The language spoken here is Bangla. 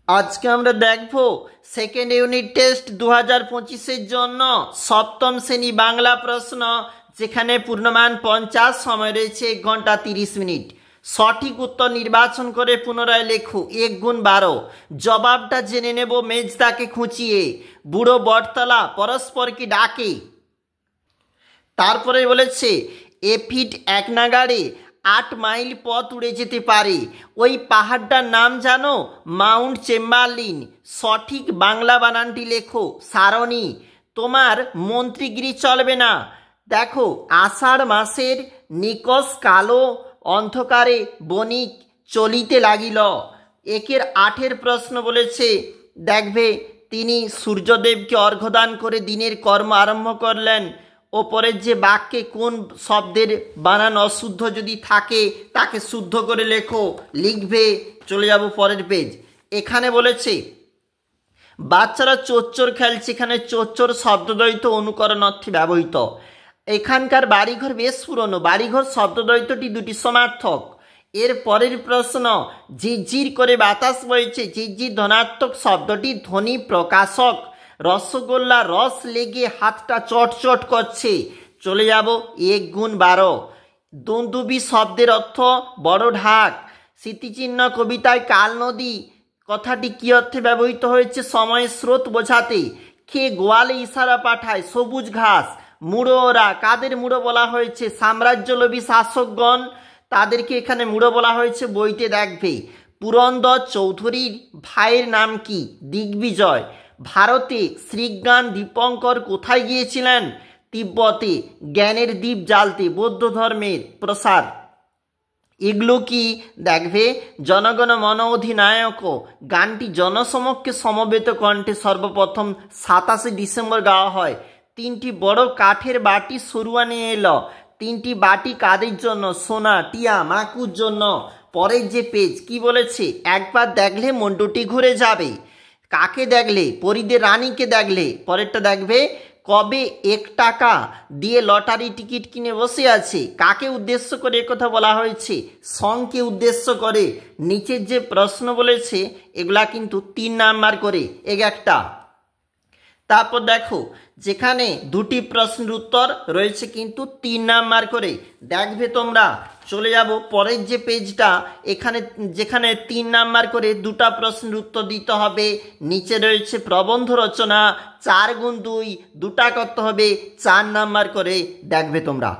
আজকে আমরা দেখব সেকেন্ড ইউনিট টেস্ট 2025-এর জন্য সপ্তম শ্রেণী বাংলা প্রশ্ন, যেখানে পূর্ণমান 50, সময় রয়েছে 1 ঘন্টা 30 মিনিট। সঠিক উত্তর নির্বাচন করে পুনরায় লেখো 1 গুণ 12। জবাবটা জেনে নেব মেজদাকে খুঁচিয়ে। বুড়ো বটতলা পরস্পরকে ডাকে। তারপরে বলেছে এ ফিট এক নাগাড়ে 8 মাইল পথ উড়ে যেতে পারে। ওই পাহাড়টার নাম জানো? Mount Chamberlin. সঠিক বাংলা বানানটি লেখো। সারণী। তোমার মন্ত্রীগিরি চলবে না। দেখো, আষাঢ় মাসের নিকষ কালো অন্ধকারে বণিক চলিতে লাগিল। 1-এর 8-এর প্রশ্ন বলেছে, দেখবে তিনি সূর্যদেবকে অর্ঘ্যদান করে দিনের কর্ম আরম্ভ করলেন। ওপরের যে বাক্যে কোন শব্দের বানান অশুদ্ধ যদি থাকে তাকে শুদ্ধ করে লেখো। লিখবে। চলে যাব পরের পেজ। এখানে বলেছে বাচ্চারা চোচ্চর খেলছে। এখানে চোচ্চর শব্দদ্বৈত অনুকরণ অর্থে ব্যবহৃত। এখানকার বাড়িঘর বেশ পুরনো। বাড়িঘর শব্দদ্বৈতটি দুটি সমার্থক। এর পরের প্রশ্ন, ঝিরঝির করে বাতাস বইছে। ঝিরঝির ধনাত্মক শব্দটি ধ্বনি প্রকাশক। রসগোল্লা রস লেগে হাতটা চটচট করছে। চলে যাব 1 গুণ 12। দুন্দুবি শব্দের অর্থ বড় ঢাক। স্মৃতিচিহ্ন কবিতায় কাল নদী কথাটি কি অর্থে ব্যবহৃত হয়েছে? সময়ের স্রোত বোঝাতে। খেয়ে গোয়ালে ইশারা পাঠায় সবুজ ঘাস। মুড়ো ওরা, কাদের মুড়ো বলা হয়েছে? সাম্রাজ্যলোভী শাসকগণ, তাদেরকে এখানে মুড়ো বলা হয়েছে। বইতে দেখবে। পুরন্দর চৌধুরীর ভাইয়ের নাম কি? দিগ্বিজয়। ভারতে শ্রীজ্ঞান দীপঙ্কর কোথায় গিয়েছিলেন? তিব্বতে। জ্ঞানের দ্বীপ জ্বালতে। বৌদ্ধ ধর্মের প্রসার। এগুলো কি? দেখবে জনগণ মন অধিনায়ক গানটি জনসমক্ষে সমবেত কণ্ঠে সর্বপ্রথম 27 ডিসেম্বর গাওয়া হয়। 3টি বড় কাঠের বাটি সরুয়া নিয়ে এলো। 3টি বাটি কাদের জন্য? সোনা, টিয়া, মাকুর জন্য। পরের যে পেজ কি বলেছে? একবার দেখলে মন দুটি ঘুরে যাবে। কাকে দেখলে? পরীদের রানীকে দেখলে। পরেরটা দেখবে, কবে 1 টাকা দিয়ে লটারি টিকিট কিনে বসে আছে। কাকে উদ্দেশ্য করে একথা বলা হয়েছে? সংকে উদ্দেশ্য করে। নিচের যে প্রশ্ন বলেছে এগুলা কিন্তু 3 নাম্বার করে, এক একটা। তারপর দেখো, যেখানে 2টি প্রশ্নের উত্তর রয়েছে কিন্তু 3 নাম্বার করে। দেখবে তোমরা। চলে যাব পরের যে পেজটা, এখানে যেখানে 3 নাম্বার করে 2টা প্রশ্নের উত্তর দিতে হবে। নিচে রয়েছে প্রবন্ধ রচনা 4 গুণ 2, 2টা করতে হবে 4 নাম্বার করে। দেখবে তোমরা।